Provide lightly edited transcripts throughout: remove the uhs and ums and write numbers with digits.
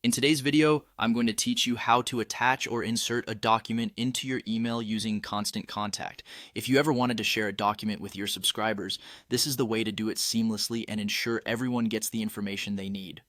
In today's video, I'm going to teach you how to attach or insert a document into your email using Constant Contact. If you ever wanted to share a document with your subscribers, this is the way to do it seamlessly and ensure everyone gets the information they need.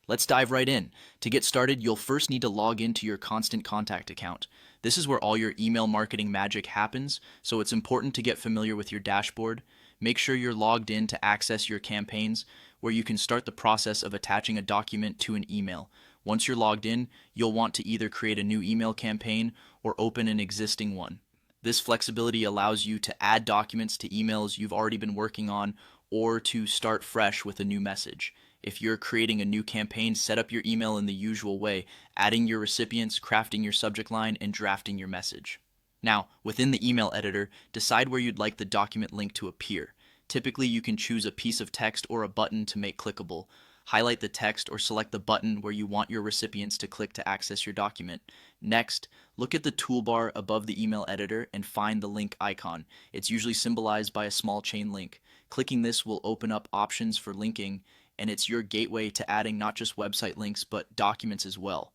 Let's dive right in. To get started, you'll first need to log into your Constant Contact account. This is where all your email marketing magic happens, so it's important to get familiar with your dashboard. Make sure you're logged in to access your campaigns, where you can start the process of attaching a document to an email. Once you're logged in, you'll want to either create a new email campaign or open an existing one. This flexibility allows you to add documents to emails you've already been working on or to start fresh with a new message. If you're creating a new campaign, set up your email in the usual way, adding your recipients, crafting your subject line, and drafting your message. Now, within the email editor, decide where you'd like the document link to appear. Typically, you can choose a piece of text or a button to make clickable. Highlight the text or select the button where you want your recipients to click to access your document. Next, look at the toolbar above the email editor and find the link icon. It's usually symbolized by a small chain link. Clicking this will open up options for linking, and it's your gateway to adding not just website links but documents as well.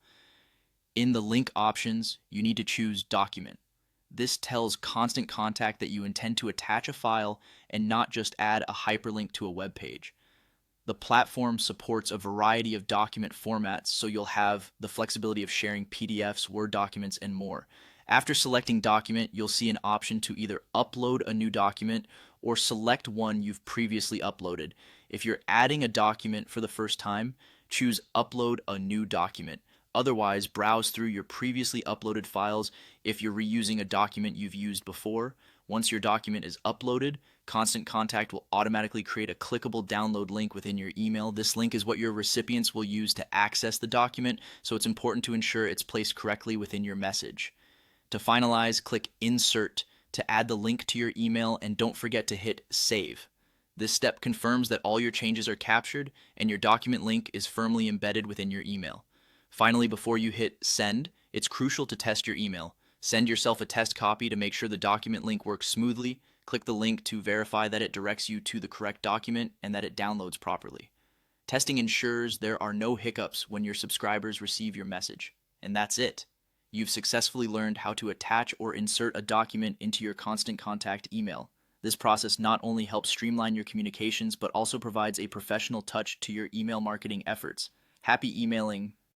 In the link options, you need to choose Document. This tells Constant Contact that you intend to attach a file and not just add a hyperlink to a web page. The platform supports a variety of document formats, so you'll have the flexibility of sharing PDFs, Word documents, and more. After selecting Document, you'll see an option to either upload a new document or select one you've previously uploaded. If you're adding a document for the first time, choose Upload a New Document. Otherwise, browse through your previously uploaded files if you're reusing a document you've used before. Once your document is uploaded, Constant Contact will automatically create a clickable download link within your email. This link is what your recipients will use to access the document, so it's important to ensure it's placed correctly within your message. To finalize, click Insert to add the link to your email, and don't forget to hit Save. This step confirms that all your changes are captured and your document link is firmly embedded within your email. Finally, before you hit Send, it's crucial to test your email. Send yourself a test copy to make sure the document link works smoothly. Click the link to verify that it directs you to the correct document and that it downloads properly. Testing ensures there are no hiccups when your subscribers receive your message. And that's it. You've successfully learned how to attach or insert a document into your Constant Contact email. This process not only helps streamline your communications, but also provides a professional touch to your email marketing efforts. Happy emailing!